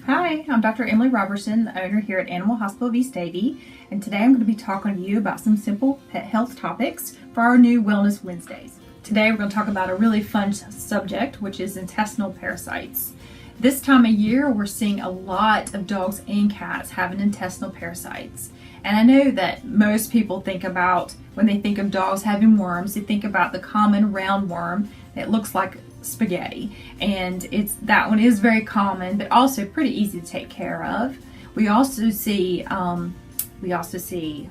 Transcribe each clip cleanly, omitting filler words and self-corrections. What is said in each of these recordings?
Hi, I'm Dr. Emily Robertson, the owner here at Animal Hospital of East Davie, and today I'm going to be talking to you about some simple pet health topics for our new Wellness Wednesdays. Today we're going to talk about a really fun subject, which is intestinal parasites. This time of year we're seeing a lot of dogs and cats having intestinal parasites. And I know that most people think about, when they think of dogs having worms, they think about the common round worm that looks like spaghetti, and that one is very common but also pretty easy to take care of. We also see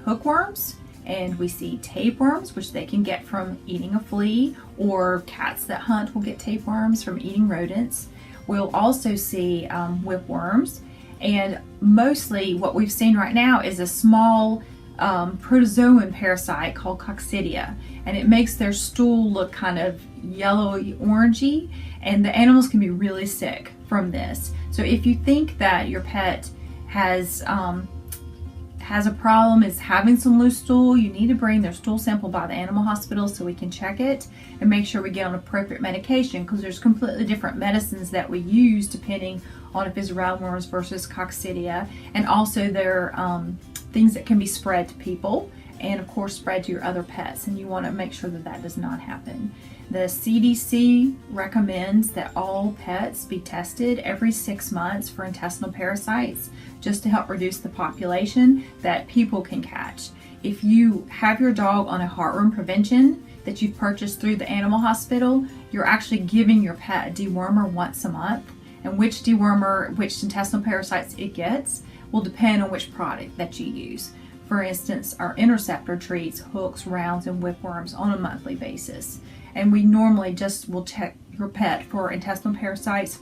hookworms, and we see tapeworms, which they can get from eating a flea, or cats that hunt will get tapeworms from eating rodents. We'll also see whipworms, and mostly what we've seen right now is a small protozoan parasite called coccidia, and it makes their stool look kind of yellowy orangey, and the animals can be really sick from this. So if you think that your pet has a problem, is having some loose stool, you need to bring their stool sample by the animal hospital so we can check it and make sure we get on appropriate medication, because there's completely different medicines that we use depending on if it's roundworms versus coccidia, and also there are things that can be spread to people and of course spread to your other pets, and you want to make sure that that does not happen. The CDC recommends that all pets be tested every 6 months for intestinal parasites, just to help reduce the population that people can catch. If you have your dog on a heartworm prevention that you've purchased through the animal hospital, you're actually giving your pet a dewormer once a month, and which dewormer, which intestinal parasites it gets, will depend on which product that you use. For instance, our Interceptor treats hooks, rounds, and whipworms on a monthly basis. And we normally just will check your pet for intestinal parasites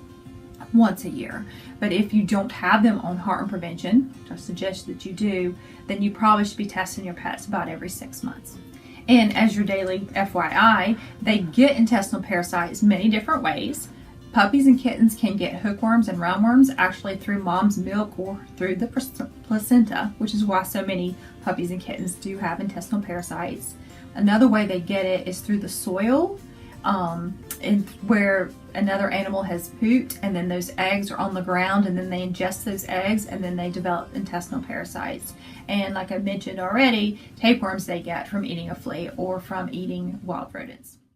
once a year. But if you don't have them on heartworm prevention, which I suggest that you do, then you probably should be testing your pets about every 6 months. And as your daily FYI, they get intestinal parasites many different ways. Puppies and kittens can get hookworms and roundworms actually through mom's milk or through the placenta, which is why so many puppies and kittens do have intestinal parasites. Another way they get it is through the soil, and where another animal has pooped, and then those eggs are on the ground, and then they ingest those eggs, and then they develop intestinal parasites. And like I mentioned already, tapeworms they get from eating a flea or from eating wild rodents.